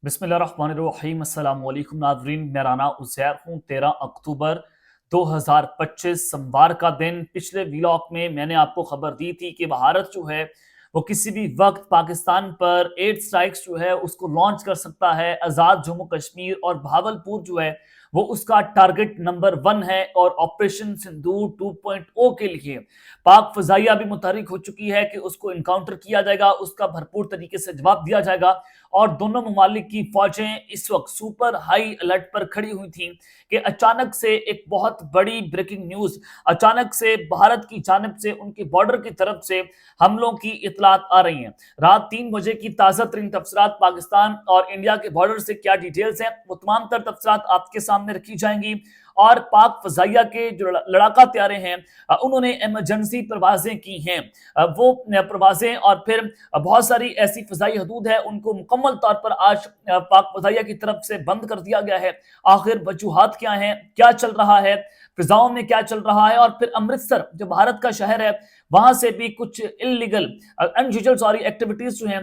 बिस्मिल्लाहिर्रहमानिर्रहीम अस्सलाम वालेकुम नाज़रीन, मेरा नाम उज़ैर हूँ। 13 अक्टूबर 2025 सोमवार का दिन। पिछले व्लॉग में मैंने आपको खबर दी थी कि भारत जो है वो किसी भी वक्त पाकिस्तान पर एयर स्ट्राइक्स जो है उसको लॉन्च कर सकता है। आज़ाद जम्मू कश्मीर और भावलपुर जो है वो उसका टारगेट नंबर 1 है और ऑपरेशन सिंदूर 2.0 के लिए पाक फजाइया भी मुतहरिक हो चुकी है कि उसको इनकाउंटर किया जाएगा, उसका भरपूर तरीके से जवाब दिया जाएगा। और दोनों ममालिक की फौजें इस वक्त सुपर हाई अलर्ट पर खड़ी हुई थी कि अचानक से एक बहुत बड़ी ब्रेकिंग न्यूज, अचानक से भारत की जानिब से उनके बॉर्डर की तरफ से हमलों की इतलात आ रही हैं। रात 3 बजे की ताज़ा तरीन तफसीलात पाकिस्तान और इंडिया के बॉर्डर से क्या डिटेल्स हैं, वो तमाम तर तफसीलात आपके सामने रखी जाएंगी। और पाक फजाइया के जो लड़ाका त्यारे हैं उन्होंने इमरजेंसी परवाजें की हैं। वो परवाजें और फिर बहुत सारी ऐसी फजाई हदूद है उनको मुकम्मल तौर पर आज पाक फजाइया की तरफ से बंद कर दिया गया है। आखिर वजूहात क्या हैं, क्या चल रहा है, फिजाओं में क्या चल रहा है। और फिर अमृतसर जो भारत का शहर है वहां से भी कुछ इलीगल अनयूजुअल एक्टिविटीज जो हैं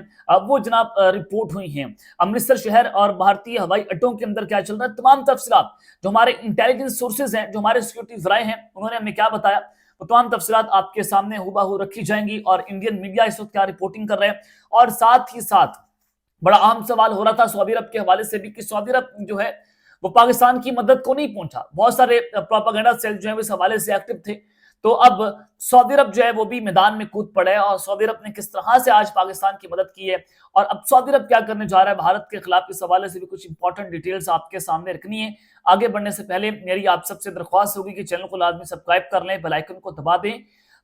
वो जनाब रिपोर्ट हुई हैं। अमृतसर शहर और भारतीय हवाई अड्डों के अंदर क्या चल रहा है, तमाम तफसीलात जो हमारे इंटेलिजेंस सोर्सेज हैं, जो हमारे सिक्योरिटी जराए हैं, उन्होंने हमें क्या बताया, वो तमाम तफसीलात आपके सामने हुबहू रखी जाएंगी। और इंडियन मीडिया इस वक्त क्या रिपोर्टिंग कर रहे हैं। और साथ ही साथ बड़ा आम सवाल हो रहा था सऊदी अरब के हवाले से भी कि सऊदी अरब जो है वो पाकिस्तान की मदद को नहीं पहुंचा। बहुत सारे प्रोपेगेंडा सेल जो है इस हवाले से एक्टिव थे। तो अब सऊदी अरब जो है वो भी मैदान में कूद पड़े और सऊदी अरब ने किस तरह से आज पाकिस्तान की मदद की है और अब सऊदी अरब क्या करने जा रहा है भारत के खिलाफ, इस हवाले से भी कुछ इंपॉर्टेंट डिटेल्स आपके सामने रखनी है। आगे बढ़ने से पहले मेरी आप सबसे दरख्वास्त होगी कि चैनल को लाजमी सब्सक्राइब कर लें, बेल आइकन को दबा दें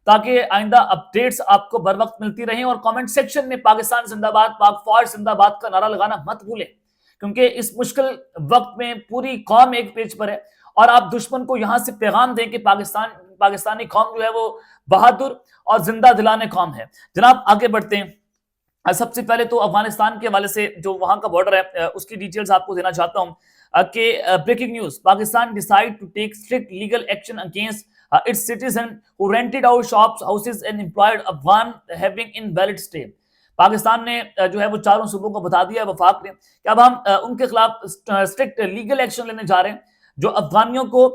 ताकि आइंदा अपडेट्स आपको बर वक्त मिलती रहें। और कमेंट सेक्शन में पाकिस्तान जिंदाबाद, पाक फौज जिंदाबाद का नारा लगाना मत भूलें, क्योंकि इस मुश्किल वक्त में पूरी कौम एक पेज पर है। और आप दुश्मन को यहां से पैगाम दें कि पाकिस्तानी कौम जो है वो बहादुर और जिंदा दिलाने कौम है। जनाब आगे बढ़ते हैं। सबसे पहले तो अफगानिस्तान के हवाले से जो वहां का बॉर्डर है उसकी डिटेल्स आपको देना चाहता हूं कि breaking news, Pakistan decide to take strict legal action against its citizen who rented out shops, houses and employed Afghan having invalid stay। Pakistan ने जो है वो चारों सूबों को बता दिया है, वफाक ने, कि अब हम उनके खिलाफ स्ट्रिक्ट लीगल एक्शन लेने जा रहे हैं जो अफगानियों को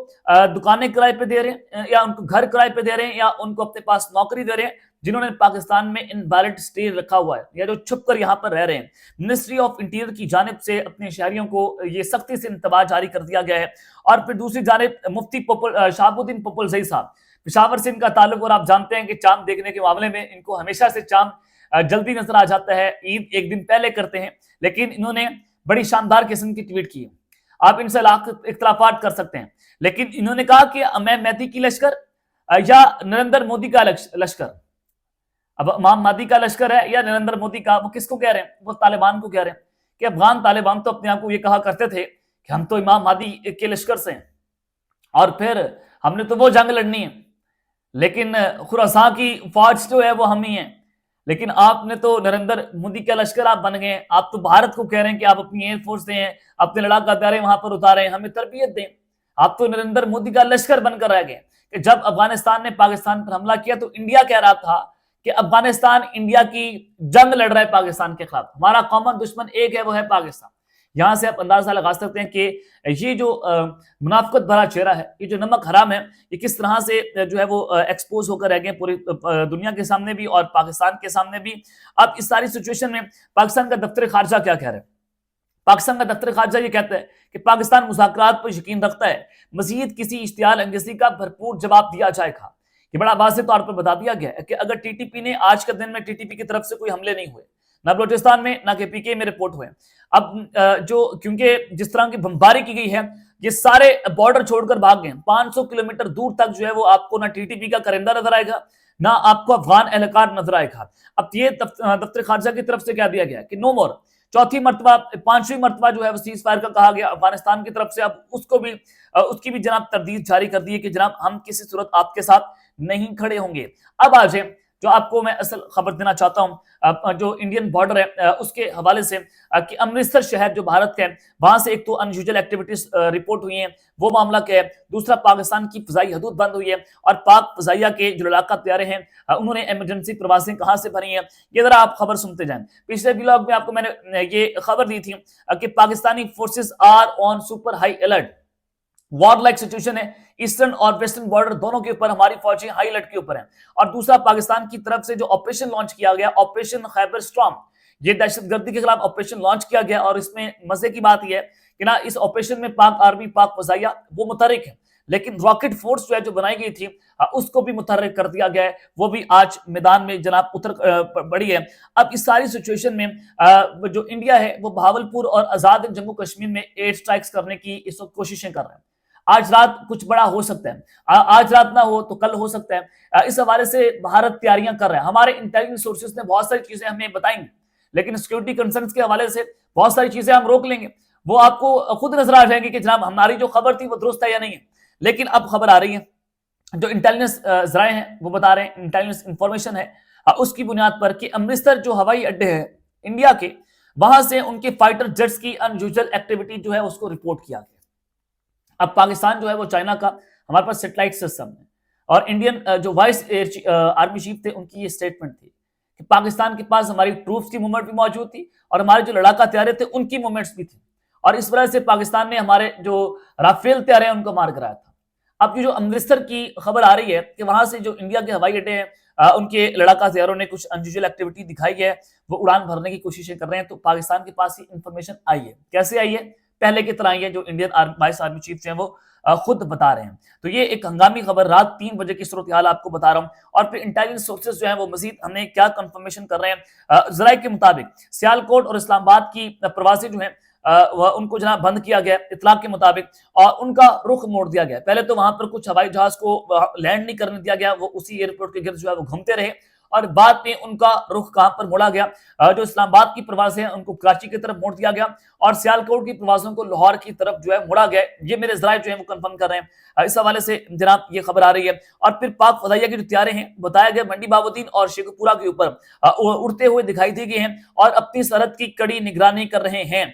दुकानें किराए पे दे रहे हैं या उनको घर किराए पे दे रहे हैं या उनको अपने पास नौकरी दे रहे हैं जिन्होंने पाकिस्तान में इनवैलिड स्टे रखा हुआ है या जो छुप कर यहाँ पर रह रहे हैं। मिनिस्ट्री ऑफ इंटीरियर की जानिब से अपने शहरियों को ये सख्ती से इंतबाह जारी कर दिया गया है। और फिर दूसरी जानिब मुफ्ती शहाबुद्दीन पोपलजई साहब, पेशावर से इनका ताल्लुक, और आप जानते हैं कि चांद देखने के मामले में इनको हमेशा से चांद जल्दी नजर आ जाता है, ईद एक दिन पहले करते हैं, लेकिन इन्होंने बड़ी शानदार किस्म की ट्वीट की। आप इनसे इख्तलाफात कर सकते हैं, लेकिन इन्होंने कहा कि मैं मेहदी की लश्कर या नरेंद्र मोदी का लश्कर, अब इमाम महदी का लश्कर है या नरेंद्र मोदी का, वो किसको कह रहे हैं, वो तालिबान को कह रहे हैं कि अफगान तालिबान तो अपने आप को ये कहा करते थे कि हम तो इमाम महदी के लश्कर से हैं और फिर हमने तो वो जंग लड़नी है, लेकिन खुरासान की फौज जो है वो हम ही हैं। लेकिन आपने तो नरेंद्र मोदी का लश्कर आप बन गए। आप तो भारत को कह रहे हैं कि आप अपनी एयरफोर्स दें, अपने लड़ाका हथियार वहां पर उतारें, हमें तरबियत दें। आप तो नरेंद्र मोदी का लश्कर बनकर रह गए कि जब अफगानिस्तान ने पाकिस्तान पर हमला किया तो इंडिया कह रहा था कि अफगानिस्तान इंडिया की जंग लड़ रहा है पाकिस्तान के खिलाफ, हमारा कॉमन दुश्मन एक है, वो है पाकिस्तान। यहां से आप अंदाजा लगा सकते हैं कि ये जो मुनाफिकत भरा चेहरा है, ये जो नमक हराम है, ये किस तरह से जो है वो एक्सपोज होकर रह गए पूरी दुनिया के सामने भी और पाकिस्तान के सामने भी। अब इस सारी सिचुएशन में पाकिस्तान का दफ्तर खारजा क्या कह रहा है? पाकिस्तान का दफ्तर खारजा ये कहता है कि पाकिस्तान मुज़ाकरात पर यकीन रखता है, मजीद किसी इश्तियाल अंगेज़ी का भरपूर जवाब दिया जाएगा। ये बड़ा वाज़े तौर पर बता दिया गया है कि अगर टीटीपी ने आज के दिन में टीटीपी की तरफ से कोई हमले नहीं हुए, ना बलोचिस्तान में ना के पीके में रिपोर्ट हुए। अब जो क्योंकि जिस तरह की बमबारी की गई है, ये सारे बॉर्डर छोड़कर भाग गए। 500 किलोमीटर दूर तक जो है वो आपको ना टीटीपी का करिंदा नजर आएगा, ना आपको अफगान एहलकार नजर आएगा। अब ये दफ्तर खारजा की तरफ से क्या दिया गया कि नो मोर, चौथी मरतबा, पांचवी मरतबा जो है वो सीज फायर का कहा गया अफगानिस्तान की तरफ से। अब उसकी भी जनाब तरदीद जारी कर दी है कि जनाब हम किसी सूरत आपके साथ नहीं खड़े होंगे। अब आ जाए جو آپ کو میں اصل خبر دینا چاہتا ہوں جو انڈین بارڈر ہے اس کے حوالے سے کہ امرتسر شہر جو بھارت کا ہے وہاں سے ایک تو انیوژل ایکٹیویٹیز رپورٹ ہوئی ہیں، وہ معاملہ کیا ہے۔ دوسرا پاکستان کی فضائی حدود بند ہوئی ہے اور پاک فضائیہ کے جو لڑاکا طیارے ہیں انہوں نے ایمرجنسی پروازیں کہاں سے بھری ہیں، یہ ذرا آپ خبر سنتے جائیں۔ پچھلے ولاگ میں آپ کو میں نے یہ خبر دی تھی کہ Pakistani forces are on super high alert, war like situation ہے، ایسٹرن اور ویسٹرن بارڈر دونوں کے اوپر ہماری فوجیں ہائی الرٹ کے اوپر ہیں۔ اور دوسرا پاکستان کی طرف سے جو آپریشن لانچ کیا گیا، آپریشن خیبر اسٹارم، یہ دہشت گردی کے خلاف آپریشن لانچ کیا گیا، اور اس میں مزے کی بات یہ ہے کہ نا اس آپریشن میں پاک آرمی، پاک فضائیہ وہ متحرک ہے، لیکن راکٹ فورس جو ہے جو بنائی گئی تھی اس کو بھی متحرک کر دیا گیا ہے، وہ بھی آج میدان میں جناب اتر پڑی ہے۔ اب اس ساری سچویشن میں جو انڈیا ہے وہ بہاولپور اور آزاد جموں کشمیر میں ایئر سٹرائکس کرنے کی اس وقت کوششیں کر رہے ہیں۔ آج رات کچھ بڑا ہو سکتا ہے، آج رات نہ ہو تو کل ہو سکتا ہے، اس حوالے سے بھارت تیاریاں کر رہا ہے۔ ہمارے انٹیلیجنس سورسز نے بہت ساری چیزیں ہمیں بتائیں گی، لیکن سیکورٹی کنسرنز کے حوالے سے بہت ساری چیزیں ہم روک لیں گے، وہ آپ کو خود نظر آ جائیں گے کہ جناب ہماری جو خبر تھی وہ درست ہے یا نہیں ہے۔ لیکن اب خبر آ رہی ہے، جو انٹیلیجنس ذرائع ہیں وہ بتا رہے ہیں، انٹیلیجنس انفارمیشن ہے اس کی بنیاد پر کہ امرتسر جو ہوائی اڈے ہے انڈیا کے، وہاں سے ان کے فائٹر جیٹس کی انیوژل ایکٹیویٹی جو ہے اس کو رپورٹ کیا گیا۔ اب پاکستان جو ہے وہ چائنا کا، ہمارے پاس سیٹلائٹ سسٹم ہے، اور انڈین جو وائس آرمی چیف تھے ان کی یہ سٹیٹمنٹ تھی کہ پاکستان کے پاس ہماری ٹروپس کی موومنٹ بھی موجود تھی اور ہمارے جو لڑاکا طیارے تھے ان کی موومنٹس بھی تھی، اور اس وجہ سے پاکستان نے ہمارے جو رافیل طیارے ہیں ان کو مار کرایا تھا۔ اب یہ جو امرتسر کی خبر آ رہی ہے کہ وہاں سے جو انڈیا کے ہوائی اڈے ہیں ان کے لڑاکا طیاروں نے کچھ انیوژل ایکٹیویٹی دکھائی ہے، وہ اڑان بھرنے کی کوششیں کر رہے ہیں، تو پاکستان کے پاس یہ انفارمیشن آئی ہے۔ کیسے آئی ہے؟ پہلے کی طرح یہ جو انڈین وائس آرمی چیف ہیں وہ خود بتا رہے ہیں۔ تو یہ ایک ہنگامی خبر رات 3 بجے کی صورتحال آپ کو بتا رہا ہوں، اور پھر انٹیلیجنس سورسز جو ہیں وہ مزید ہمیں کیا کنفرمیشن کر رہے ہیں۔ ذرائع کے مطابق سیالکوٹ اور اسلام آباد کی پروازیں جو ہیں ان کو جناب بند کیا گیا اطلاع کے مطابق، اور ان کا رخ موڑ دیا گیا۔ پہلے تو وہاں پر کچھ ہوائی جہاز کو لینڈ نہیں کرنے دیا گیا، وہ اسی ایئرپورٹ کے گرد جو ہے وہ گھومتے رہے، اور بعد میں ان کا رخ کہاں پر موڑا گیا، جو اسلام آباد کی پروازیں ہیں ان کو کراچی کی طرف موڑ دیا گیا، اور سیالکوٹ کی پروازوں کو لاہور کی طرف جو ہے موڑا گیا۔ یہ میرے ذرائع جو ہیں وہ کنفرم کر رہے ہیں، اس حوالے سے جناب یہ خبر آ رہی ہے۔ اور پھر پاک فضائیہ کے جو طیارے ہیں بتایا گیا منڈی بہاؤالدین اور شیخو پورہ کے اوپر اڑتے ہوئے دکھائی دی گئے ہیں، اور اپنی سرحد کی کڑی نگرانی کر رہے ہیں۔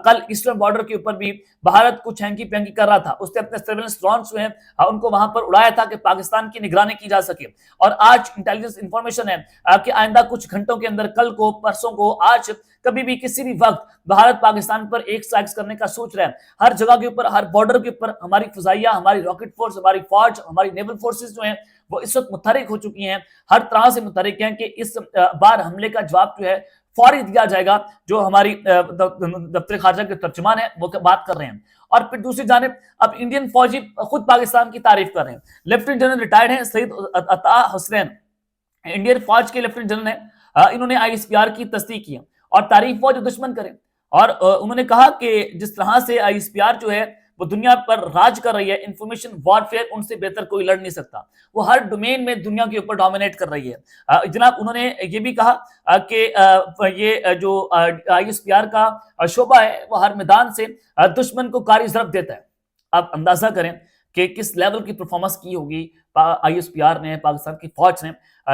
کل ایسٹرن بارڈر کے اوپر بھی بھارت کچھ ہینکی پینکی کر رہا تھا، اس نے اپنے سرویلنس ڈرونز جو ہیں ان کو وہاں پر اڑایا تھا کہ پاکستان کی نگرانی کی جا سکے۔ اور آج انٹیلیجنس انفارمیشن ہے کہ آئندہ کچھ گھنٹوں کے اندر، کل کو، پرسوں کو، آج، کبھی بھی کسی بھی وقت بھارت پاکستان پر ایک سٹرائکس کرنے کا سوچ رہا ہے۔ ہر جگہ کے اوپر، ہر بارڈر کے اوپر ہماری فضائیہ، ہماری راکٹ فورس، ہماری فوج، ہماری نیول فورسز جو ہیں وہ اس وقت متحرک ہو چکی ہیں، ہر طرح سے متحرک ہیں کہ اس بار حملے کا جواب جو ہے فوری دیا جائے گا، جو ہماری دفتر خارجہ کے ترجمان ہیں وہ بات کر رہے ہیں۔ اور پھر دوسری جانب اب انڈین فوجی خود پاکستان کی تعریف کر رہے ہیں۔ لیفٹیننٹ جنرل ریٹائرڈ ہیں سید عطا حسین، انڈین فوج کے لیفٹیننٹ جنرل ہیں، انہوں نے آئی ایس پی آر کی تصدیق کی اور تعریف ہو جو دشمن کریں، اور انہوں نے کہا کہ جس طرح سے آئی ایس پی آر جو ہے وہ دنیا پر راج کر رہی ہے، انفارمیشن وارفیئر ان سے بہتر کوئی لڑ نہیں سکتا، وہ ہر ڈومین میں دنیا کے اوپر ڈومینیٹ کر رہی ہے۔ جناب انہوں نے یہ بھی کہا کہ یہ جو آئی ایس پی آر کا شعبہ ہے وہ ہر میدان سے دشمن کو کاری ضرب دیتا ہے۔ اب اندازہ کریں کہ کس لیول کی پرفارمنس کی ہوگی آئی ایس پی آر نے، پاکستان کی فوج نے،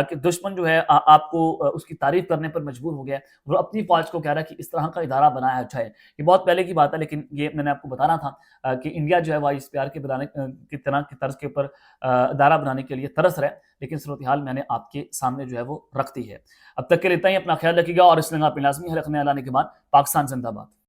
کہ دشمن جو ہے آپ کو اس کی تعریف کرنے پر مجبور ہو گیا، وہ اپنی فوج کو کہہ رہا ہے کہ اس طرح کا ادارہ بنایا اچھا ہے۔ یہ بہت پہلے کی بات ہے، لیکن یہ میں نے آپ کو بتانا تھا کہ انڈیا جو ہے وہ آئی ایس پی آر کے بنانے کی طرح کی طرز کے اوپر ادارہ بنانے کے لیے ترس رہا ہے، لیکن صورتحال میں نے آپ کے سامنے جو ہے وہ رکھ دی ہے۔ اب تک کے لیے اتنا ہی، اپنا خیال رکھیے گا، اور اس میں آپ لازمی ہے رکھنے لانے کے بعد پاکستان زندہ باد۔